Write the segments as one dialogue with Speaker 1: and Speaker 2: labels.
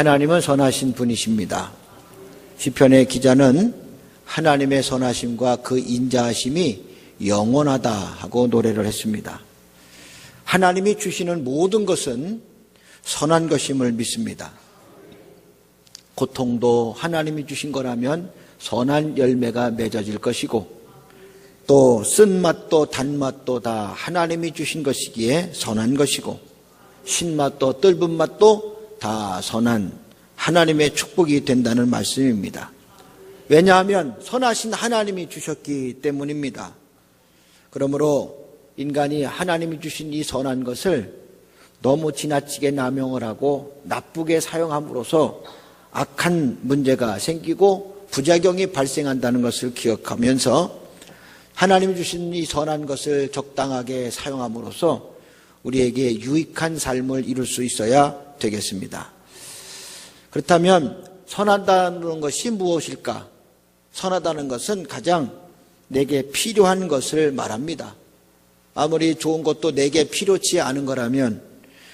Speaker 1: 하나님은 선하신 분이십니다. 시편의 기자는 하나님의 선하심과 그 인자하심이 영원하다 하고 노래를 했습니다. 하나님이 주시는 모든 것은 선한 것임을 믿습니다. 고통도 하나님이 주신 거라면 선한 열매가 맺어질 것이고, 또 쓴맛도 단맛도 다 하나님이 주신 것이기에 선한 것이고, 신맛도 떫은 맛도 다 선한 하나님의 축복이 된다는 말씀입니다. 왜냐하면 선하신 하나님이 주셨기 때문입니다. 그러므로 인간이 하나님이 주신 이 선한 것을 너무 지나치게 남용을 하고 나쁘게 사용함으로써 악한 문제가 생기고 부작용이 발생한다는 것을 기억하면서 하나님이 주신 이 선한 것을 적당하게 사용함으로써 우리에게 유익한 삶을 이룰 수 있어야 되겠습니다. 그렇다면 선하다는 것이 무엇일까? 선하다는 것은 가장 내게 필요한 것을 말합니다. 아무리 좋은 것도 내게 필요치 않은 거라면,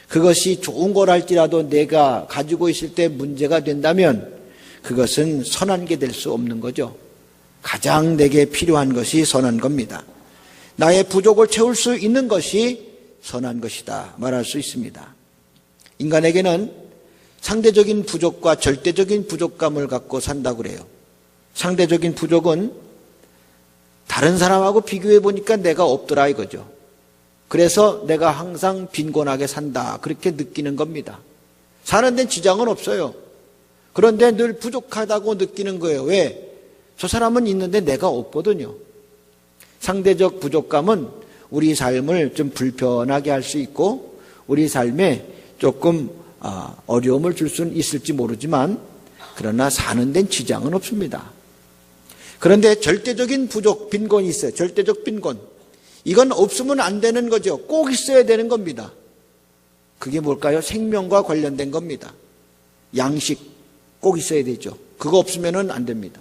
Speaker 1: 그것이 좋은 거랄지라도 내가 가지고 있을 때 문제가 된다면 그것은 선한 게 될 수 없는 거죠. 가장 내게 필요한 것이 선한 겁니다. 나의 부족을 채울 수 있는 것이 선한 것이다 말할 수 있습니다. 인간에게는 상대적인 부족과 절대적인 부족감을 갖고 산다고 그래요. 상대적인 부족은 다른 사람하고 비교해 보니까 내가 없더라 이거죠. 그래서 내가 항상 빈곤하게 산다 그렇게 느끼는 겁니다. 사는 데는 지장은 없어요. 그런데 늘 부족하다고 느끼는 거예요. 왜? 저 사람은 있는데 내가 없거든요. 상대적 부족감은 우리 삶을 좀 불편하게 할 수 있고 우리 삶에 조금 어려움을 줄 수는 있을지 모르지만, 그러나 사는 데는 지장은 없습니다. 그런데 절대적인 부족, 빈곤이 있어요. 절대적 빈곤. 이건 없으면 안 되는 거죠. 꼭 있어야 되는 겁니다. 그게 뭘까요? 생명과 관련된 겁니다. 양식 꼭 있어야 되죠. 그거 없으면 안 됩니다.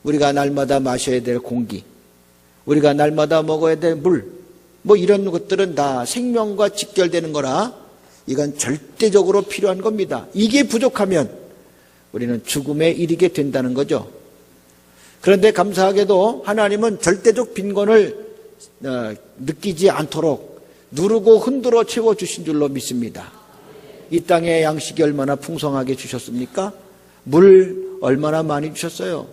Speaker 1: 우리가 날마다 마셔야 될 공기, 우리가 날마다 먹어야 될 물, 이런 것들은 다 생명과 직결되는 거라 이건 절대적으로 필요한 겁니다. 이게 부족하면 우리는 죽음에 이르게 된다는 거죠. 그런데 감사하게도 하나님은 절대적 빈곤을 느끼지 않도록 누르고 흔들어 채워주신 줄로 믿습니다. 이 땅에 양식이 얼마나 풍성하게 주셨습니까? 물 얼마나 많이 주셨어요.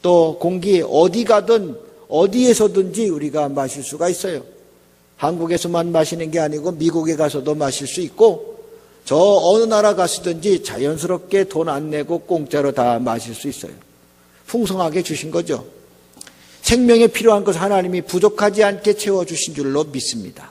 Speaker 1: 또 공기 어디 가든 어디에서든지 우리가 마실 수가 있어요. 한국에서만 마시는 게 아니고 미국에 가서도 마실 수 있고, 저 어느 나라 가시든지 자연스럽게 돈 안 내고 공짜로 다 마실 수 있어요. 풍성하게 주신 거죠. 생명에 필요한 것 하나님이 부족하지 않게 채워주신 줄로 믿습니다.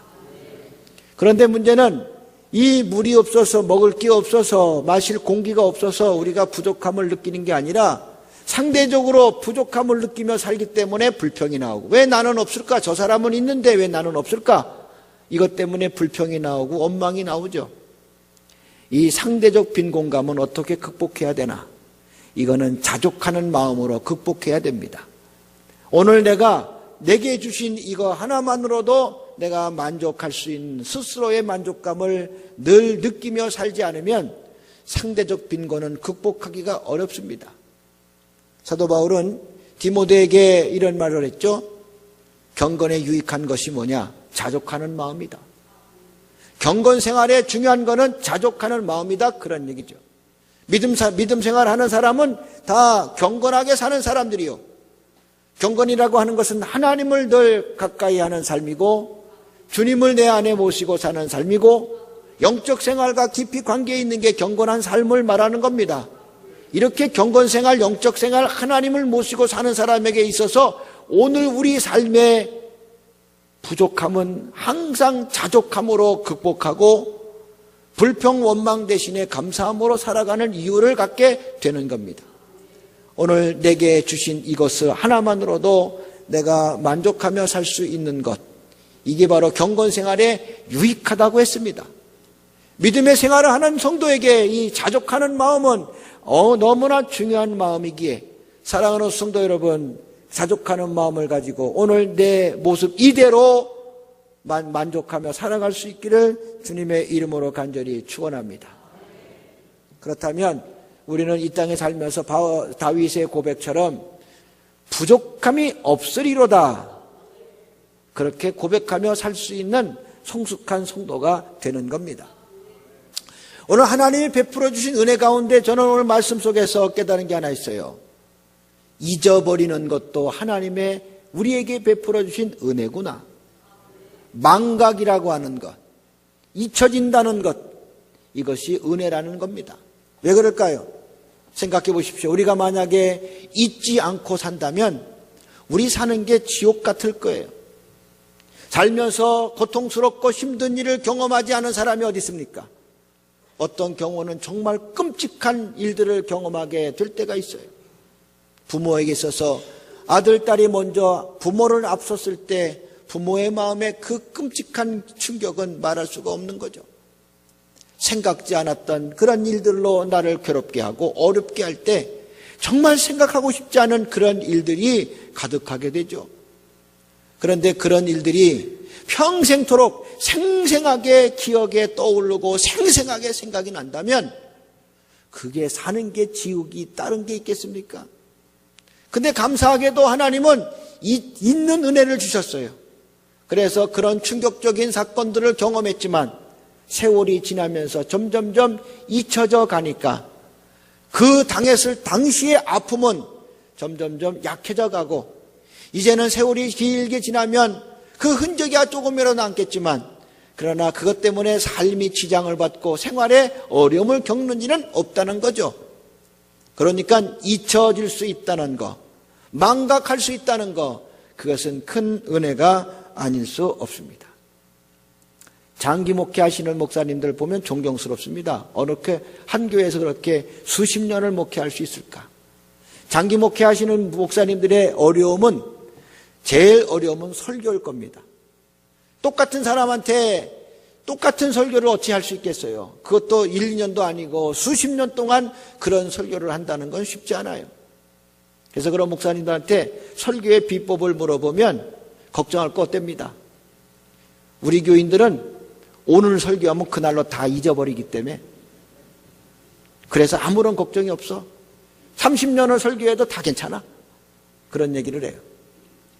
Speaker 1: 그런데 문제는 이 물이 없어서, 먹을 게 없어서, 마실 공기가 없어서 우리가 부족함을 느끼는 게 아니라 상대적으로 부족함을 느끼며 살기 때문에 불평이 나오고, 왜 나는 없을까? 저 사람은 있는데 왜 나는 없을까? 이것 때문에 불평이 나오고 원망이 나오죠. 이 상대적 빈곤감은 어떻게 극복해야 되나? 이거는 자족하는 마음으로 극복해야 됩니다. 오늘 내게 주신 이거 하나만으로도 내가 만족할 수 있는 스스로의 만족감을 늘 느끼며 살지 않으면 상대적 빈곤은 극복하기가 어렵습니다. 사도 바울은 디모데에게 이런 말을 했죠. 경건에 유익한 것이 뭐냐? 자족하는 마음이다. 경건 생활에 중요한 것은 자족하는 마음이다, 그런 얘기죠. 믿음 생활하는 사람은 다 경건하게 사는 사람들이요. 경건이라고 하는 것은 하나님을 늘 가까이 하는 삶이고, 주님을 내 안에 모시고 사는 삶이고, 영적 생활과 깊이 관계 있는 게 경건한 삶을 말하는 겁니다. 이렇게 경건생활, 영적생활, 하나님을 모시고 사는 사람에게 있어서 오늘 우리 삶의 부족함은 항상 자족함으로 극복하고 불평, 원망 대신에 감사함으로 살아가는 이유를 갖게 되는 겁니다. 오늘 내게 주신 이것을 하나만으로도 내가 만족하며 살 수 있는 것, 이게 바로 경건생활에 유익하다고 했습니다. 믿음의 생활을 하는 성도에게 이 자족하는 마음은 너무나 중요한 마음이기에, 사랑하는 성도 여러분, 자족하는 마음을 가지고 오늘 내 모습 이대로 만족하며 살아갈 수 있기를 주님의 이름으로 간절히 축원합니다. 그렇다면 우리는 이 땅에 살면서 다윗의 고백처럼 부족함이 없으리로다, 그렇게 고백하며 살 수 있는 성숙한 성도가 되는 겁니다. 오늘 하나님이 베풀어 주신 은혜 가운데 저는 오늘 말씀 속에서 깨달은 게 하나 있어요. 잊어버리는 것도 하나님의 우리에게 베풀어 주신 은혜구나. 망각이라고 하는 것, 잊혀진다는 것, 이것이 은혜라는 겁니다. 왜 그럴까요? 생각해 보십시오. 우리가 만약에 잊지 않고 산다면 우리 사는 게 지옥 같을 거예요. 살면서 고통스럽고 힘든 일을 경험하지 않은 사람이 어디 있습니까? 어떤 경우는 정말 끔찍한 일들을 경험하게 될 때가 있어요. 부모에게 있어서 아들, 딸이 먼저 부모를 앞섰을 때 부모의 마음에 그 끔찍한 충격은 말할 수가 없는 거죠. 생각지 않았던 그런 일들로 나를 괴롭게 하고 어렵게 할 때 정말 생각하고 싶지 않은 그런 일들이 가득하게 되죠. 그런데 그런 일들이 평생토록 생생하게 기억에 떠오르고 생생하게 생각이 난다면 그게 사는 게 지옥이 다른 게 있겠습니까? 근데 감사하게도 하나님은 있는 은혜를 주셨어요. 그래서 그런 충격적인 사건들을 경험했지만 세월이 지나면서 점점점 잊혀져 가니까 그 당했을 당시의 아픔은 점점점 약해져 가고, 이제는 세월이 길게 지나면 그 흔적이 조금이라도 남겠지만, 그러나 그것 때문에 삶이 지장을 받고 생활에 어려움을 겪는 일은 없다는 거죠. 그러니까 잊혀질 수 있다는 거, 망각할 수 있다는 거, 그것은 큰 은혜가 아닐 수 없습니다. 장기 목회하시는 목사님들 보면 존경스럽습니다. 어떻게 한 교회에서 그렇게 수십 년을 목회할 수 있을까? 장기 목회하시는 목사님들의 어려움은, 제일 어려움은 설교일 겁니다. 똑같은 사람한테 똑같은 설교를 어찌 할 수 있겠어요? 그것도 1, 2년도 아니고 수십 년 동안 그런 설교를 한다는 건 쉽지 않아요. 그래서 그런 목사님들한테 설교의 비법을 물어보면 걱정할 거 없답니다. 우리 교인들은 오늘 설교하면 그날로 다 잊어버리기 때문에, 그래서 아무런 걱정이 없어. 30년을 설교해도 다 괜찮아. 그런 얘기를 해요.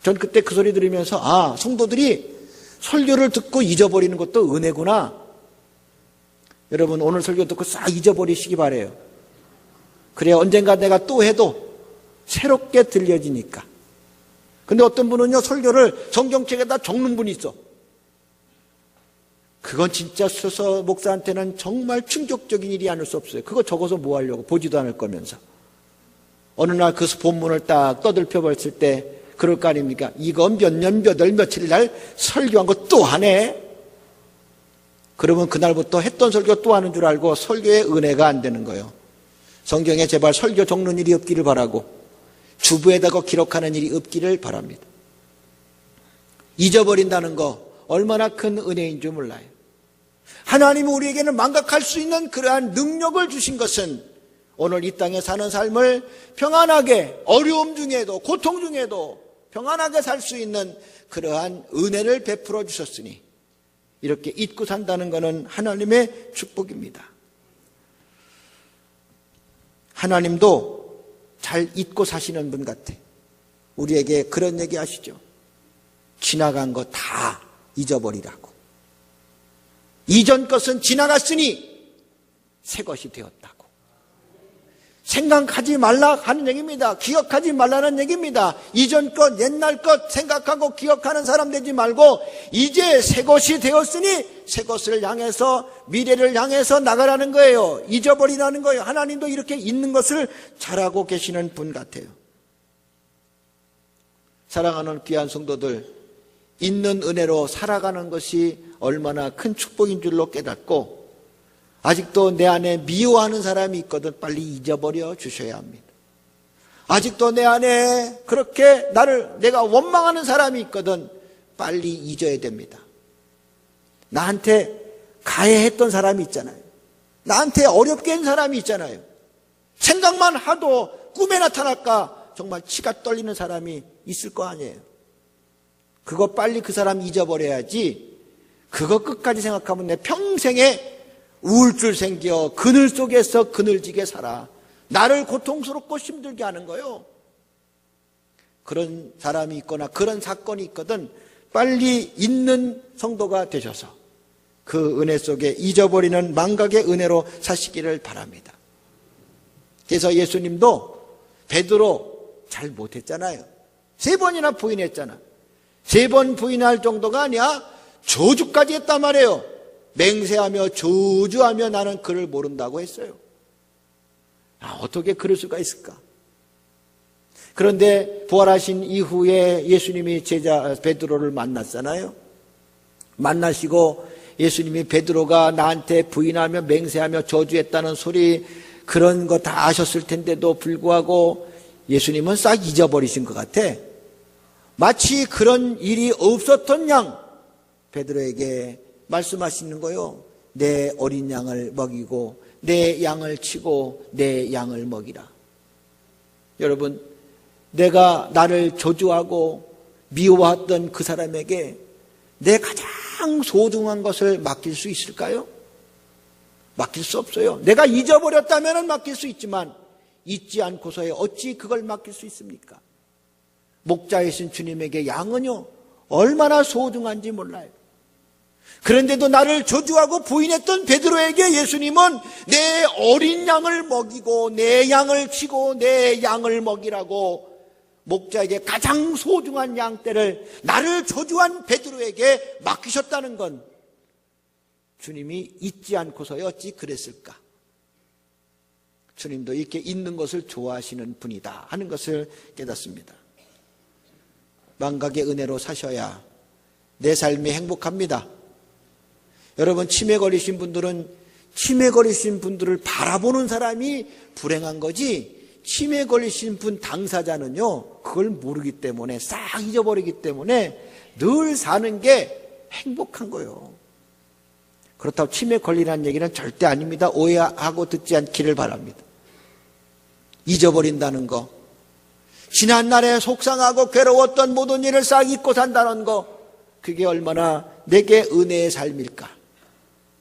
Speaker 1: 전 그때 그 소리 들으면서 성도들이 설교를 듣고 잊어버리는 것도 은혜구나. 여러분, 오늘 설교 듣고 싹 잊어버리시기 바래요. 그래야 언젠가 내가 또 해도 새롭게 들려지니까. 근데 어떤 분은요, 설교를 성경책에다 적는 분이 있어. 그건 진짜 서서 목사한테는 정말 충격적인 일이 아닐 수 없어요. 그거 적어서 뭐 하려고, 보지도 않을 거면서. 어느 날 그 본문을 딱 떠들펴 봤을 때 그럴 거 아닙니까? 이건 몇 년, 몇 월, 며칠 날 설교한 거 또 하네? 그러면 그날부터 했던 설교 또 하는 줄 알고 설교의 은혜가 안 되는 거예요. 성경에 제발 설교 적는 일이 없기를 바라고 주부에다가 기록하는 일이 없기를 바랍니다. 잊어버린다는 거 얼마나 큰 은혜인 줄 몰라요. 하나님이 우리에게는 망각할 수 있는 그러한 능력을 주신 것은 오늘 이 땅에 사는 삶을 평안하게, 어려움 중에도 고통 중에도 평안하게 살 수 있는 그러한 은혜를 베풀어 주셨으니 이렇게 잊고 산다는 것은 하나님의 축복입니다. 하나님도 잘 잊고 사시는 분 같아. 우리에게 그런 얘기 하시죠. 지나간 거 다 잊어버리라고. 이전 것은 지나갔으니 새 것이 되었다고. 생각하지 말라 하는 얘기입니다. 기억하지 말라는 얘기입니다. 이전 것, 옛날 것 생각하고 기억하는 사람 되지 말고 이제 새 것이 되었으니 새 것을 향해서, 미래를 향해서 나가라는 거예요. 잊어버리라는 거예요. 하나님도 이렇게 있는 것을 잘하고 계시는 분 같아요. 사랑하는 귀한 성도들, 있는 은혜로 살아가는 것이 얼마나 큰 축복인 줄로 깨닫고, 아직도 내 안에 미워하는 사람이 있거든 빨리 잊어버려 주셔야 합니다. 아직도 내 안에 그렇게 내가 원망하는 사람이 있거든 빨리 잊어야 됩니다. 나한테 가해했던 사람이 있잖아요. 나한테 어렵게 한 사람이 있잖아요. 생각만 하도 꿈에 나타날까 정말 치가 떨리는 사람이 있을 거 아니에요. 그거 빨리 그 사람 잊어버려야지. 그거 끝까지 생각하면 내 평생에 우울증 생겨 그늘 속에서 그늘지게 살아. 나를 고통스럽고 힘들게 하는 거예요. 그런 사람이 있거나 그런 사건이 있거든 빨리 있는 성도가 되셔서 그 은혜 속에 잊어버리는 망각의 은혜로 사시기를 바랍니다. 그래서 예수님도 베드로 잘 못했잖아요. 3번이나 부인했잖아. 3번 부인할 정도가 아니야. 저주까지 했단 말이에요. 맹세하며 저주하며 나는 그를 모른다고 했어요. 어떻게 그럴 수가 있을까? 그런데 부활하신 이후에 예수님이 제자 베드로를 만났잖아요. 만나시고 예수님이 베드로가 나한테 부인하며 맹세하며 저주했다는 소리 그런 거 다 아셨을 텐데도 불구하고 예수님은 싹 잊어버리신 것 같아. 마치 그런 일이 없었던 양 베드로에게 말씀하시는 거요. 내 어린 양을 먹이고 내 양을 치고 내 양을 먹이라. 여러분, 내가 나를 저주하고 미워했던 그 사람에게 내 가장 소중한 것을 맡길 수 있을까요? 맡길 수 없어요. 내가 잊어버렸다면 맡길 수 있지만 잊지 않고서야 어찌 그걸 맡길 수 있습니까? 목자이신 주님에게 양은요 얼마나 소중한지 몰라요. 그런데도 나를 저주하고 부인했던 베드로에게 예수님은 내 어린 양을 먹이고 내 양을 치고 내 양을 먹이라고 목자에게 가장 소중한 양떼를 나를 저주한 베드로에게 맡기셨다는 건 주님이 잊지 않고서야 어찌 그랬을까? 주님도 이렇게 있는 것을 좋아하시는 분이다 하는 것을 깨닫습니다. 망각의 은혜로 사셔야 내 삶이 행복합니다. 여러분, 치매 걸리신 분들은 치매 걸리신 분들을 바라보는 사람이 불행한 거지, 치매 걸리신 분 당사자는요 그걸 모르기 때문에 싹 잊어버리기 때문에 늘 사는 게 행복한 거예요. 그렇다고 치매 걸리라는 얘기는 절대 아닙니다. 오해하고 듣지 않기를 바랍니다. 잊어버린다는 거, 지난날에 속상하고 괴로웠던 모든 일을 싹 잊고 산다는 거, 그게 얼마나 내게 은혜의 삶일까.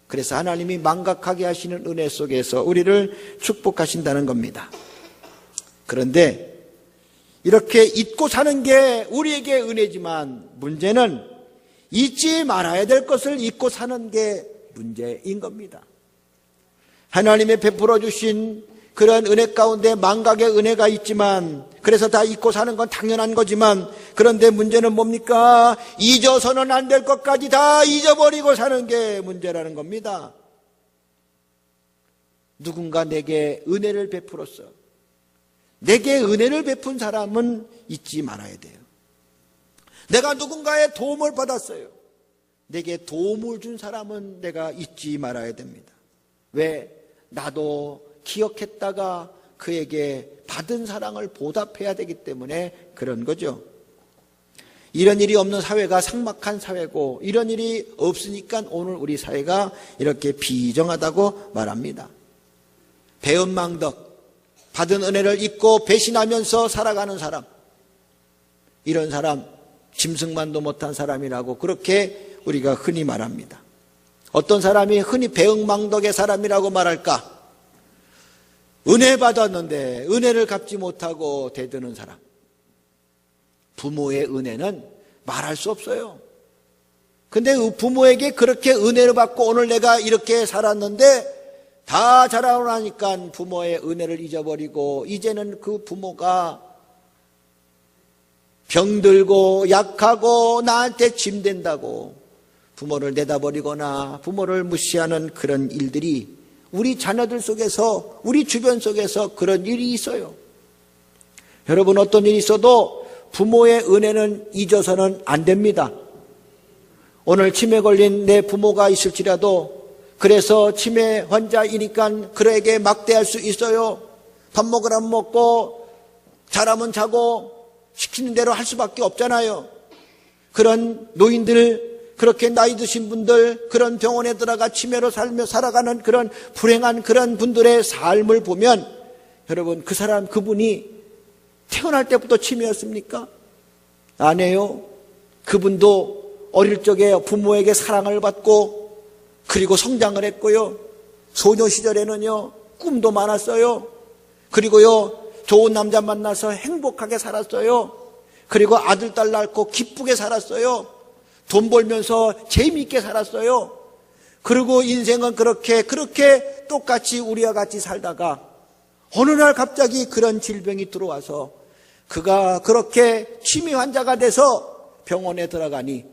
Speaker 1: 그래서 하나님이 망각하게 하시는 은혜 속에서 우리를 축복하신다는 겁니다. 그런데 이렇게 잊고 사는 게 우리에게 은혜지만 문제는 잊지 말아야 될 것을 잊고 사는 게 문제인 겁니다. 하나님의 베풀어 주신 그런 은혜 가운데 망각의 은혜가 있지만, 그래서 다 잊고 사는 건 당연한 거지만, 그런데 문제는 뭡니까? 잊어서는 안 될 것까지 다 잊어버리고 사는 게 문제라는 겁니다. 누군가 내게 은혜를 베풀었어. 내게 은혜를 베푼 사람은 잊지 말아야 돼요. 내가 누군가의 도움을 받았어요. 내게 도움을 준 사람은 내가 잊지 말아야 됩니다. 왜? 나도 기억했다가 그에게 받은 사랑을 보답해야 되기 때문에 그런 거죠. 이런 일이 없는 사회가 삭막한 사회고, 이런 일이 없으니까 오늘 우리 사회가 이렇게 비정하다고 말합니다. 배은망덕, 받은 은혜를 잊고 배신하면서 살아가는 사람, 이런 사람 짐승만도 못한 사람이라고 그렇게 우리가 흔히 말합니다. 어떤 사람이 흔히 배은망덕의 사람이라고 말할까? 은혜 받았는데 은혜를 갚지 못하고 대드는 사람. 부모의 은혜는 말할 수 없어요. 근데 부모에게 그렇게 은혜를 받고 오늘 내가 이렇게 살았는데 다 자라고 나니까 부모의 은혜를 잊어버리고 이제는 그 부모가 병들고 약하고 나한테 짐된다고 부모를 내다버리거나 부모를 무시하는 그런 일들이 우리 자녀들 속에서, 우리 주변 속에서 그런 일이 있어요. 여러분, 어떤 일이 있어도 부모의 은혜는 잊어서는 안 됩니다. 오늘 치매 걸린 내 부모가 있을지라도, 그래서 치매 환자이니까 그에게 막대할 수 있어요. 밥 먹으라면 먹고 자라면 자고 시키는 대로 할 수밖에 없잖아요. 그런 노인들, 그렇게 나이 드신 분들, 그런 병원에 들어가 치매로 살며 살아가는 그런 불행한 그런 분들의 삶을 보면, 여러분, 그 사람, 그분이 태어날 때부터 치매였습니까? 아니에요. 그분도 어릴 적에 부모에게 사랑을 받고 그리고 성장을 했고요. 소녀 시절에는요 꿈도 많았어요. 그리고요, 좋은 남자 만나서 행복하게 살았어요. 그리고 아들, 딸 낳고 기쁘게 살았어요. 돈 벌면서 재미있게 살았어요. 그리고 인생은 그렇게 똑같이 우리와 같이 살다가 어느 날 갑자기 그런 질병이 들어와서 그가 그렇게 치매 환자가 돼서 병원에 들어가니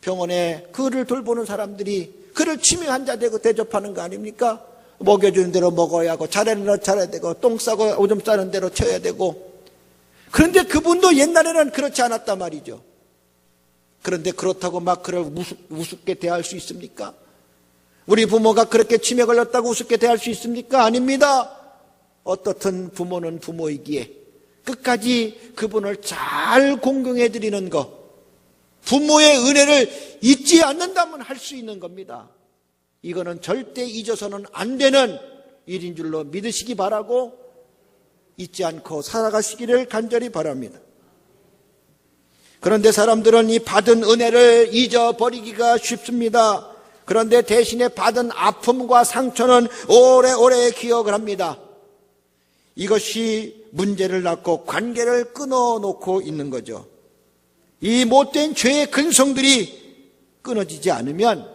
Speaker 1: 병원에 그를 돌보는 사람들이 그를 치매 환자 되고 대접하는 거 아닙니까? 먹여주는 대로 먹어야 하고 차려는 대로 차려야 되고 똥 싸고 오줌 싸는 대로 쳐야 되고. 그런데 그분도 옛날에는 그렇지 않았단 말이죠. 그런데 그렇다고 막 그를 우습게 대할 수 있습니까? 우리 부모가 그렇게 치매 걸렸다고 우습게 대할 수 있습니까? 아닙니다. 어떻든 부모는 부모이기에 끝까지 그분을 잘 공경해 드리는 것, 부모의 은혜를 잊지 않는다면 할 수 있는 겁니다. 이거는 절대 잊어서는 안 되는 일인 줄로 믿으시기 바라고 잊지 않고 살아가시기를 간절히 바랍니다. 그런데 사람들은 이 받은 은혜를 잊어버리기가 쉽습니다. 그런데 대신에 받은 아픔과 상처는 오래오래 기억을 합니다. 이것이 문제를 낳고 관계를 끊어놓고 있는 거죠. 이 못된 죄의 근성들이 끊어지지 않으면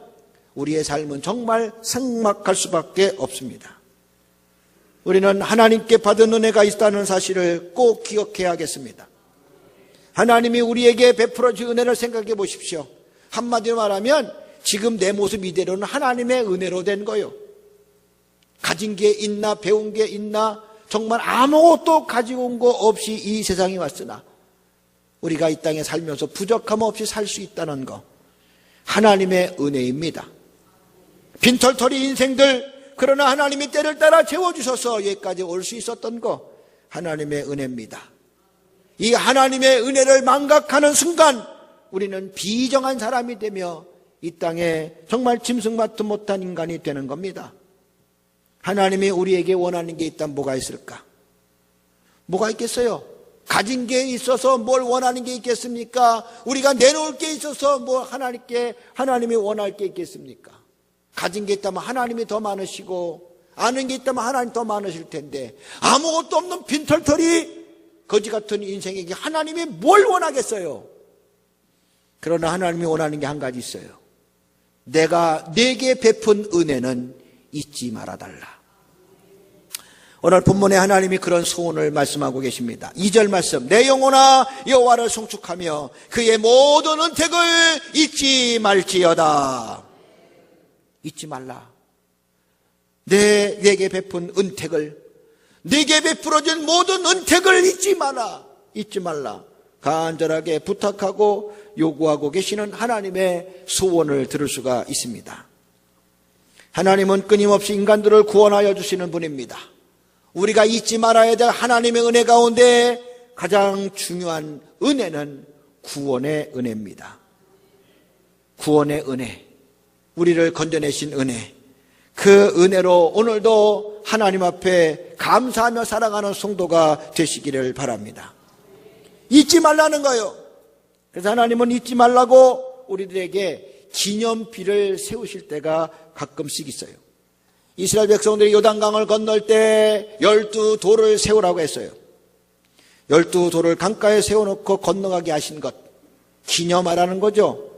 Speaker 1: 우리의 삶은 정말 삭막할 수밖에 없습니다. 우리는 하나님께 받은 은혜가 있다는 사실을 꼭 기억해야겠습니다. 하나님이 우리에게 베풀어 준 은혜를 생각해 보십시오. 한마디로 말하면 지금 내 모습 이대로는 하나님의 은혜로 된 거예요. 가진 게 있나 배운 게 있나 정말 아무것도 가지고 온 거 없이 이 세상에 왔으나 우리가 이 땅에 살면서 부족함 없이 살 수 있다는 거 하나님의 은혜입니다. 빈털터리 인생들 그러나 하나님이 때를 따라 채워주셔서 여기까지 올 수 있었던 거 하나님의 은혜입니다. 이 하나님의 은혜를 망각하는 순간 우리는 비정한 사람이 되며 이 땅에 정말 짐승맞지 못한 인간이 되는 겁니다. 하나님이 우리에게 원하는 게 있다면 뭐가 있을까? 뭐가 있겠어요? 가진 게 있어서 뭘 원하는 게 있겠습니까? 우리가 내놓을 게 있어서 뭐 하나님이 원할 게 있겠습니까? 가진 게 있다면 하나님이 더 많으시고 아는 게 있다면 하나님 더 많으실 텐데 아무것도 없는 빈털터리 거지 같은 인생에게 하나님이 뭘 원하겠어요? 그러나 하나님이 원하는 게 한 가지 있어요. 내가 네게 베푼 은혜는 잊지 말아달라. 오늘 본문에 하나님이 그런 소원을 말씀하고 계십니다. 2절 말씀, 내 영혼아 여호와를 송축하며 그의 모든 은택을 잊지 말지어다. 잊지 말라. 내게 베푼 은택을, 내게 베풀어진 모든 은택을 잊지 마라. 잊지 말라. 간절하게 부탁하고 요구하고 계시는 하나님의 소원을 들을 수가 있습니다. 하나님은 끊임없이 인간들을 구원하여 주시는 분입니다. 우리가 잊지 말아야 될 하나님의 은혜 가운데 가장 중요한 은혜는 구원의 은혜입니다. 구원의 은혜, 우리를 건져내신 은혜, 그 은혜로 오늘도 하나님 앞에 감사하며 살아가는 성도가 되시기를 바랍니다. 잊지 말라는 거예요. 그래서 하나님은 잊지 말라고 우리들에게 기념비를 세우실 때가 가끔씩 있어요. 이스라엘 백성들이 요단강을 건널 때 12돌을 세우라고 했어요. 12돌을 강가에 세워놓고 건너가게 하신 것, 기념하라는 거죠.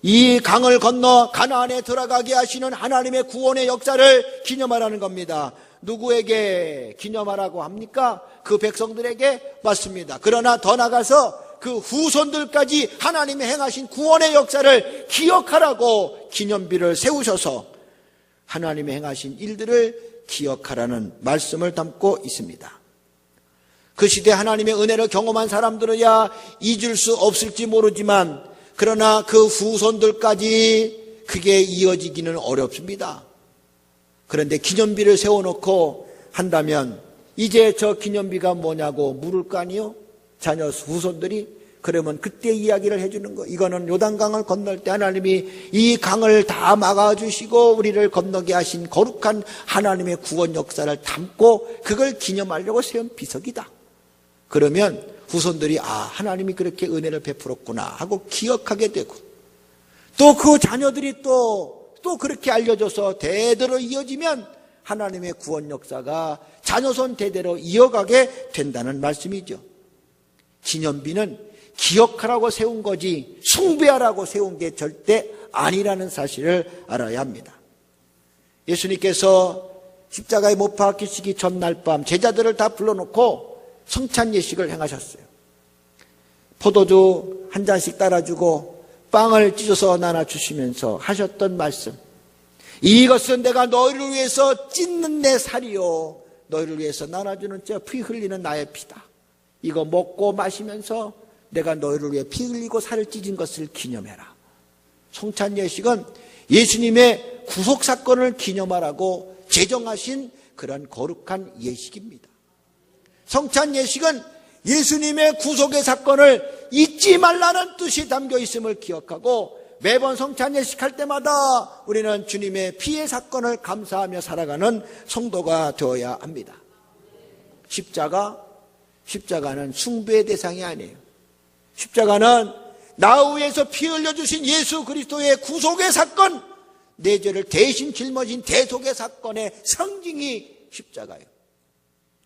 Speaker 1: 이 강을 건너 가나안에 들어가게 하시는 하나님의 구원의 역사를 기념하라는 겁니다. 누구에게 기념하라고 합니까? 그 백성들에게 맞습니다. 그러나 더 나가서 그 후손들까지 하나님이 행하신 구원의 역사를 기억하라고 기념비를 세우셔서 하나님이 행하신 일들을 기억하라는 말씀을 담고 있습니다. 그 시대 하나님의 은혜를 경험한 사람들이야 잊을 수 없을지 모르지만 그러나 그 후손들까지 그게 이어지기는 어렵습니다. 그런데 기념비를 세워놓고 한다면 이제 저 기념비가 뭐냐고 물을 거 아니요? 자녀 후손들이. 그러면 그때 이야기를 해주는 거. 이거는 요단강을 건널 때 하나님이 이 강을 다 막아주시고 우리를 건너게 하신 거룩한 하나님의 구원 역사를 담고 그걸 기념하려고 세운 비석이다. 그러면 후손들이 하나님이 그렇게 은혜를 베풀었구나 하고 기억하게 되고 또 그 자녀들이 또 그렇게 알려줘서 대대로 이어지면 하나님의 구원 역사가 자녀손 대대로 이어가게 된다는 말씀이죠. 기념비는 기억하라고 세운 거지 숭배하라고 세운 게 절대 아니라는 사실을 알아야 합니다. 예수님께서 십자가에 못 박히시기 전날 밤 제자들을 다 불러놓고 성찬 예식을 행하셨어요. 포도주 한 잔씩 따라주고 빵을 찢어서 나눠주시면서 하셨던 말씀, 이것은 내가 너희를 위해서 찢는 내 살이요 너희를 위해서 나눠주는 피 흘리는 나의 피다. 이거 먹고 마시면서 내가 너희를 위해 피 흘리고 살을 찢은 것을 기념해라. 성찬 예식은 예수님의 구속 사건을 기념하라고 제정하신 그런 거룩한 예식입니다. 성찬 예식은 예수님의 구속의 사건을 잊지 말라는 뜻이 담겨 있음을 기억하고 매번 성찬 예식할 때마다 우리는 주님의 피의 사건을 감사하며 살아가는 성도가 되어야 합니다. 십자가는 숭배의 대상이 아니에요. 십자가는 나 위해서 피 흘려주신 예수 그리스도의 구속의 사건, 내 죄를 대신 짊어진 대속의 사건의 상징이 십자가예요.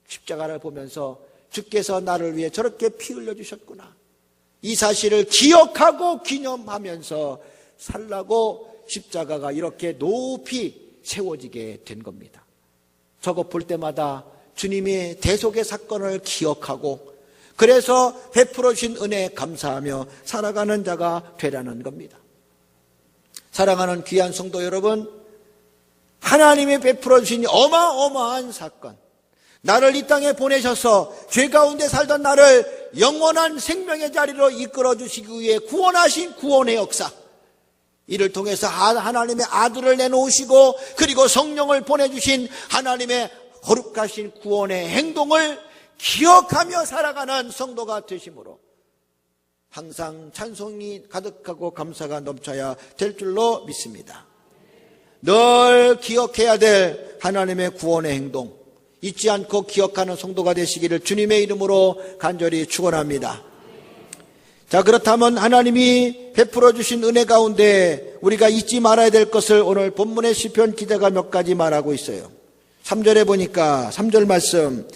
Speaker 1: 십자가를 보면서 주께서 나를 위해 저렇게 피 흘려주셨구나, 이 사실을 기억하고 기념하면서 살라고 십자가가 이렇게 높이 세워지게 된 겁니다. 저거 볼 때마다 주님의 대속의 사건을 기억하고 그래서 베풀어 주신 은혜에 감사하며 살아가는 자가 되라는 겁니다. 사랑하는 귀한 성도 여러분, 하나님이 베풀어 주신 어마어마한 사건, 나를 이 땅에 보내셔서 죄 가운데 살던 나를 영원한 생명의 자리로 이끌어 주시기 위해 구원하신 구원의 역사, 이를 통해서 하나님의 아들을 내놓으시고 그리고 성령을 보내주신 하나님의 거룩하신 구원의 행동을 기억하며 살아가는 성도가 되심으로 항상 찬송이 가득하고 감사가 넘쳐야 될 줄로 믿습니다. 늘 기억해야 될 하나님의 구원의 행동 잊지 않고 기억하는 성도가 되시기를 주님의 이름으로 간절히 축원합니다. 자, 그렇다면 하나님이 베풀어 주신 은혜 가운데 우리가 잊지 말아야 될 것을 오늘 본문의 시편 기자가 몇 가지 말하고 있어요. 3절에 보니까 3절 말씀,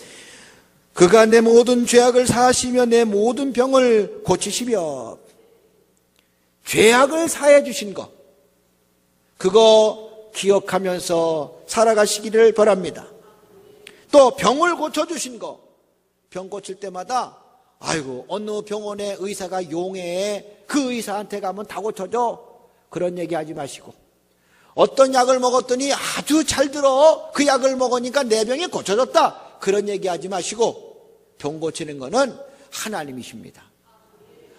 Speaker 1: 그가 내 모든 죄악을 사하시며 내 모든 병을 고치시며, 죄악을 사해 주신 것, 그거 기억하면서 살아가시기를 바랍니다. 또 병을 고쳐주신 거, 병 고칠 때마다 아이고 어느 병원의 의사가 용해, 그 의사한테 가면 다 고쳐줘, 그런 얘기하지 마시고, 어떤 약을 먹었더니 아주 잘 들어, 그 약을 먹으니까 내 병이 고쳐졌다, 그런 얘기하지 마시고, 병 고치는 거는 하나님이십니다.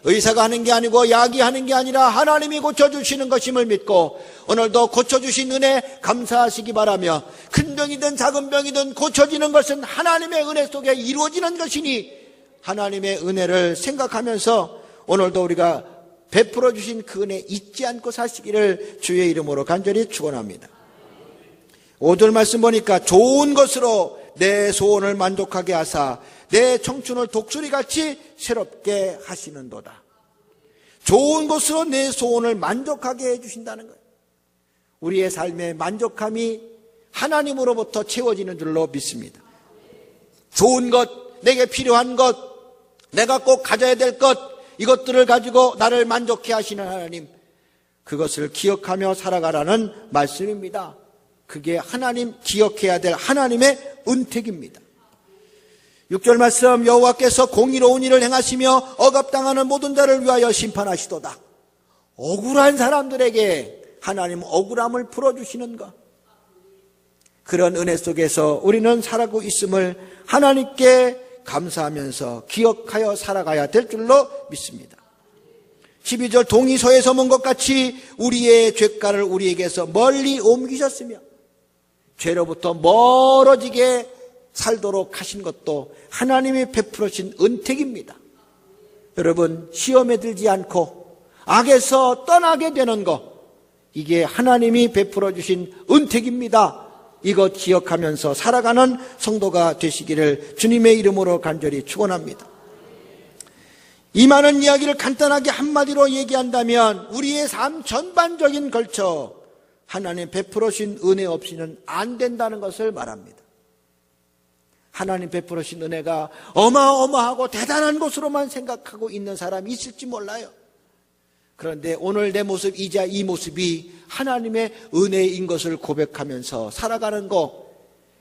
Speaker 1: 의사가 하는 게 아니고 약이 하는 게 아니라 하나님이 고쳐주시는 것임을 믿고 오늘도 고쳐주신 은혜 감사하시기 바라며, 큰 병이든 작은 병이든 고쳐지는 것은 하나님의 은혜 속에 이루어지는 것이니 하나님의 은혜를 생각하면서 오늘도 우리가 베풀어 주신 그 은혜 잊지 않고 사시기를 주의 이름으로 간절히 축원합니다. 5절 말씀 보니까 좋은 것으로 내 소원을 만족하게 하사 내 청춘을 독수리같이 새롭게 하시는도다. 좋은 것으로 내 소원을 만족하게 해주신다는 거예요. 우리의 삶의 만족함이 하나님으로부터 채워지는 줄로 믿습니다. 좋은 것, 내게 필요한 것, 내가 꼭 가져야 될 것, 이것들을 가지고 나를 만족해 하시는 하나님, 그것을 기억하며 살아가라는 말씀입니다. 그게 하나님, 기억해야 될 하나님의 은택입니다. 6절 말씀, 여호와께서 공의로운 일을 행하시며 억압당하는 모든 자를 위하여 심판하시도다. 억울한 사람들에게 하나님 억울함을 풀어주시는 것, 그런 은혜 속에서 우리는 살아가고 있음을 하나님께 감사하면서 기억하여 살아가야 될 줄로 믿습니다. 12절, 동이 소에 문 것 같이 우리의 죄가를 우리에게서 멀리 옮기셨으며 죄로부터 멀어지게 살도록 하신 것도 하나님이 베풀으신 은택입니다. 여러분, 시험에 들지 않고 악에서 떠나게 되는 것, 이게 하나님이 베풀어 주신 은택입니다. 이것 기억하면서 살아가는 성도가 되시기를 주님의 이름으로 간절히 축원합니다. 이 많은 이야기를 간단하게 한마디로 얘기한다면 우리의 삶 전반적인 걸쳐 하나님 베풀어신 은혜 없이는 안 된다는 것을 말합니다. 하나님 베풀어신 은혜가 어마어마하고 대단한 것으로만 생각하고 있는 사람이 있을지 몰라요. 그런데 오늘 내 모습, 이자 이 모습이 하나님의 은혜인 것을 고백하면서 살아가는 것,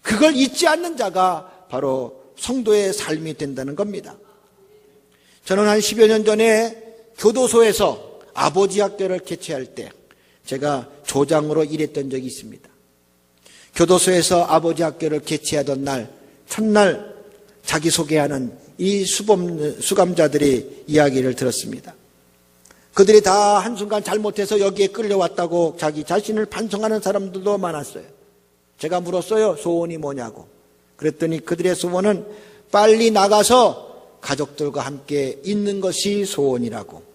Speaker 1: 그걸 잊지 않는 자가 바로 성도의 삶이 된다는 겁니다. 저는 한 10여 년 전에 교도소에서 아버지 학교를 개최할 때 제가 조장으로 일했던 적이 있습니다. 교도소에서 아버지 학교를 개최하던 날, 첫날 자기소개하는 이 수감자들의 이야기를 들었습니다. 그들이 다 한순간 잘못해서 여기에 끌려왔다고 자기 자신을 반성하는 사람들도 많았어요. 제가 물었어요. 소원이 뭐냐고. 그랬더니 그들의 소원은 빨리 나가서 가족들과 함께 있는 것이 소원이라고.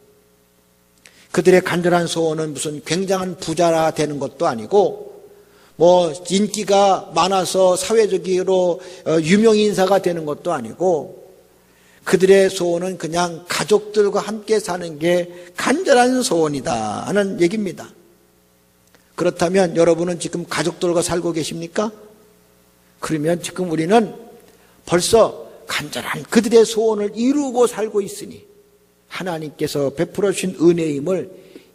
Speaker 1: 그들의 간절한 소원은 무슨 굉장한 부자라 되는 것도 아니고 인기가 많아서 사회적으로 유명인사가 되는 것도 아니고, 그들의 소원은 그냥 가족들과 함께 사는 게 간절한 소원이다 하는 얘기입니다. 그렇다면 여러분은 지금 가족들과 살고 계십니까? 그러면 지금 우리는 벌써 간절한 그들의 소원을 이루고 살고 있으니 하나님께서 베풀어 주신 은혜임을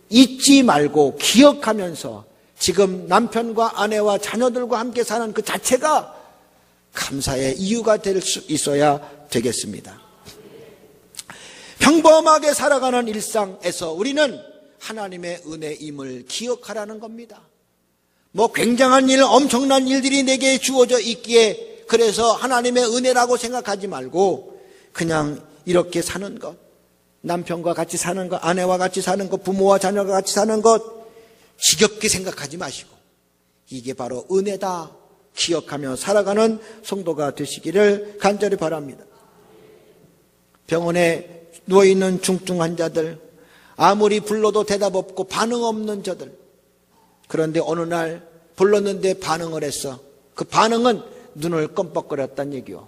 Speaker 1: 잊지 말고 기억하면서 지금 남편과 아내와 자녀들과 함께 사는 그 자체가 감사의 이유가 될 수 있어야 되겠습니다. 평범하게 살아가는 일상에서 우리는 하나님의 은혜임을 기억하라는 겁니다. 굉장한 일, 엄청난 일들이 내게 주어져 있기에 그래서 하나님의 은혜라고 생각하지 말고 그냥 이렇게 사는 것, 남편과 같이 사는 것, 아내와 같이 사는 것, 부모와 자녀가 같이 사는 것 지겹게 생각하지 마시고 이게 바로 은혜다 기억하며 살아가는 성도가 되시기를 간절히 바랍니다. 병원에 누워있는 중증 환자들, 아무리 불러도 대답 없고 반응 없는 저들, 그런데 어느 날 불렀는데 반응을 했어. 그 반응은 눈을 껌뻑거렸단 얘기요.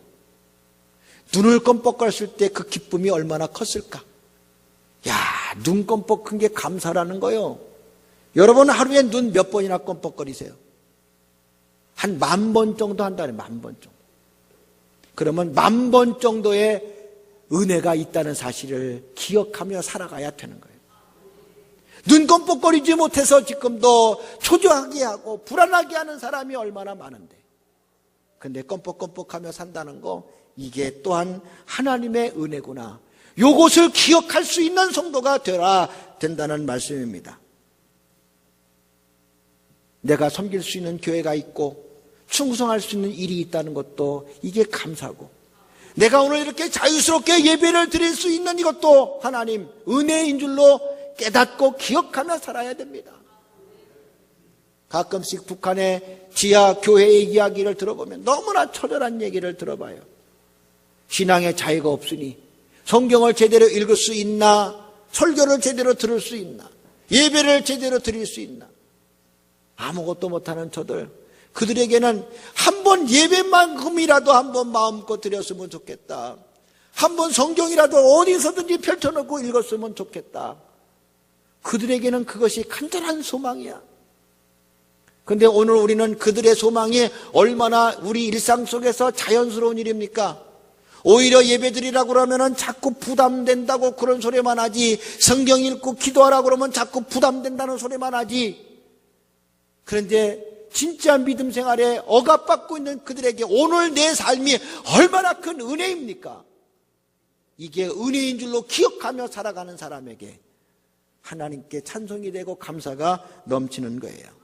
Speaker 1: 눈을 껌뻑거렸을 때 그 기쁨이 얼마나 컸을까. 야, 눈 껌뻑한 게 감사라는 거요. 여러분 하루에 눈 몇 번이나 껌뻑거리세요? 한 10,000번 정도 한다네. 10,000번 정도. 그러면 10,000번 정도의 은혜가 있다는 사실을 기억하며 살아가야 되는 거예요. 눈 껌뻑거리지 못해서 지금도 초조하게 하고 불안하게 하는 사람이 얼마나 많은데, 근데 껌뻑껌뻑하며 산다는 거, 이게 또한 하나님의 은혜구나. 요것을 기억할 수 있는 성도가 되어야 된다는 말씀입니다. 내가 섬길 수 있는 교회가 있고 충성할 수 있는 일이 있다는 것도 이게 감사고, 내가 오늘 이렇게 자유스럽게 예배를 드릴 수 있는 이것도 하나님 은혜인 줄로 깨닫고 기억하며 살아야 됩니다. 가끔씩 북한의 지하 교회의 이야기를 들어보면 너무나 처절한 얘기를 들어봐요. 신앙의 자유가 없으니 성경을 제대로 읽을 수 있나, 설교를 제대로 들을 수 있나, 예배를 제대로 드릴 수 있나, 아무것도 못하는 저들, 그들에게는 한번 예배만큼이라도 한번 마음껏 드렸으면 좋겠다. 한번 성경이라도 어디서든지 펼쳐놓고 읽었으면 좋겠다. 그들에게는 그것이 간절한 소망이야. 그런데 오늘 우리는 그들의 소망이 얼마나 우리 일상 속에서 자연스러운 일입니까? 오히려 예배드리라고 그러면 자꾸 부담된다고 그런 소리만 하지, 성경 읽고 기도하라고 그러면 자꾸 부담된다는 소리만 하지. 그런데 진짜 믿음 생활에 억압받고 있는 그들에게 오늘 내 삶이 얼마나 큰 은혜입니까? 이게 은혜인 줄로 기억하며 살아가는 사람에게 하나님께 찬송이 되고 감사가 넘치는 거예요.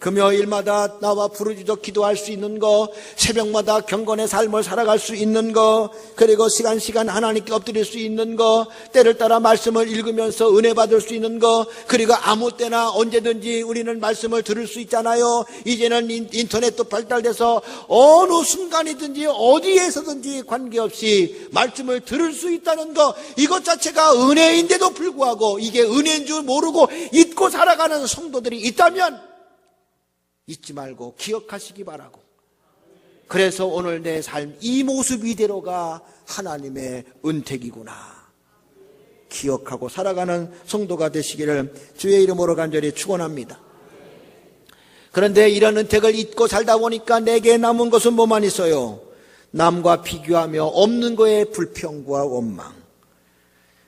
Speaker 1: 금요일마다 나와 부르짖어 기도할 수 있는 거, 새벽마다 경건의 삶을 살아갈 수 있는 거, 그리고 시간 하나님께 엎드릴 수 있는 거, 때를 따라 말씀을 읽으면서 은혜 받을 수 있는 거, 그리고 아무 때나 언제든지 우리는 말씀을 들을 수 있잖아요. 이제는 인터넷도 발달돼서 어느 순간이든지 어디에서든지 관계없이 말씀을 들을 수 있다는 거, 이것 자체가 은혜인데도 불구하고 이게 은혜인 줄 모르고 잊고 살아가는 성도들이 있다면 잊지 말고 기억하시기 바라고, 그래서 오늘 내 삶 이 모습 이대로가 하나님의 은택이구나 기억하고 살아가는 성도가 되시기를 주의 이름으로 간절히 축원합니다. 그런데 이런 은택을 잊고 살다 보니까 내게 남은 것은 뭐만 있어요? 남과 비교하며 없는 거에 불평과 원망.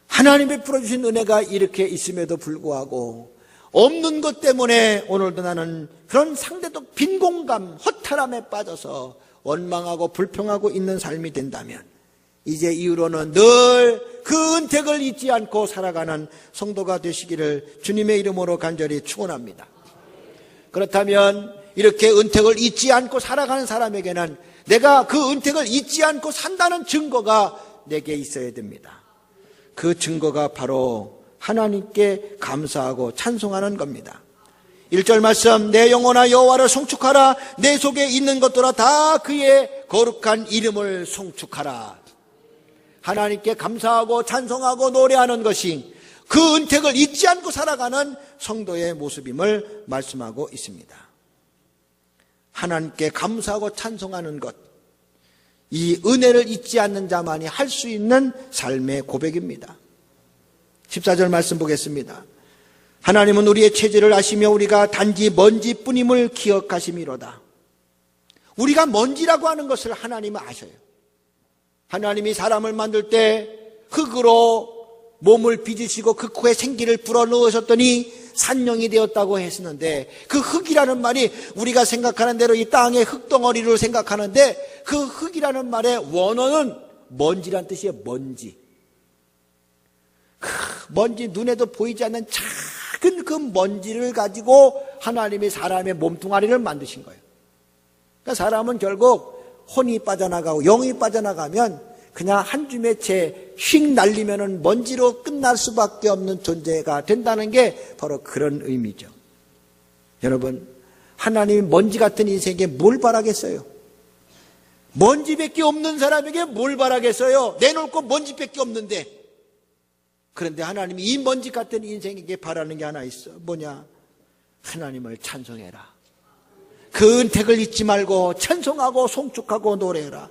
Speaker 1: 하나님이 풀어주신 은혜가 이렇게 있음에도 불구하고 없는 것 때문에 오늘도 나는 그런 상대적 빈곤감, 허탈함에 빠져서 원망하고 불평하고 있는 삶이 된다면 이제 이후로는 늘 그 은택을 잊지 않고 살아가는 성도가 되시기를 주님의 이름으로 간절히 축원합니다. 그렇다면 이렇게 은택을 잊지 않고 살아가는 사람에게는 내가 그 은택을 잊지 않고 산다는 증거가 내게 있어야 됩니다. 그 증거가 바로 하나님께 감사하고 찬송하는 겁니다. 1절 말씀, 내 영혼아 여호와를 송축하라. 내 속에 있는 것들아 다 그의 거룩한 이름을 송축하라. 하나님께 감사하고 찬송하고 노래하는 것이 그 은택을 잊지 않고 살아가는 성도의 모습임을 말씀하고 있습니다. 하나님께 감사하고 찬송하는 것, 이 은혜를 잊지 않는 자만이 할 수 있는 삶의 고백입니다. 14절 말씀 보겠습니다. 하나님은 우리의 체질을 아시며 우리가 단지 먼지뿐임을 기억하심이로다. 우리가 먼지라고 하는 것을 하나님은 아셔요. 하나님이 사람을 만들 때 흙으로 몸을 빚으시고 그 코에 생기를 불어넣으셨더니 산령이 되었다고 했었는데, 그 흙이라는 말이 우리가 생각하는 대로 이 땅의 흙덩어리로 생각하는데, 그 흙이라는 말의 원어는 먼지란 뜻이에요. 먼지. 먼지, 눈에도 보이지 않는 작은 그 먼지를 가지고 하나님이 사람의 몸뚱아리를 만드신 거예요. 그러니까 사람은 결국 혼이 빠져나가고 영이 빠져나가면 그냥 한 줌의 채 휙 날리면은 먼지로 끝날 수밖에 없는 존재가 된다는 게 바로 그런 의미죠. 여러분, 하나님이 먼지 같은 인생에게 뭘 바라겠어요? 먼지밖에 없는 사람에게 뭘 바라겠어요? 내놓을 거 먼지밖에 없는데. 그런데 하나님이 이 먼지 같은 인생에게 바라는 게 하나 있어. 뭐냐? 하나님을 찬송해라. 그 은택을 잊지 말고 찬송하고 송축하고 노래해라.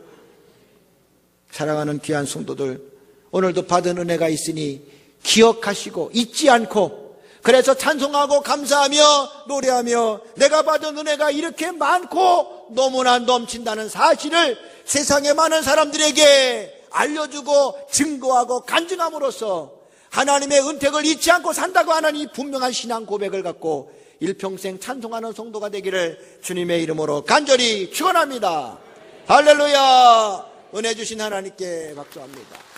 Speaker 1: 사랑하는 귀한 성도들, 오늘도 받은 은혜가 있으니 기억하시고 잊지 않고, 그래서 찬송하고 감사하며 노래하며 내가 받은 은혜가 이렇게 많고 너무나 넘친다는 사실을 세상의 많은 사람들에게 알려주고 증거하고 간증함으로써 하나님의 은택을 잊지 않고 산다고 하는 이 분명한 신앙 고백을 갖고 일평생 찬송하는 성도가 되기를 주님의 이름으로 간절히 축원합니다. 할렐루야. 은혜 주신 하나님께 박수합니다.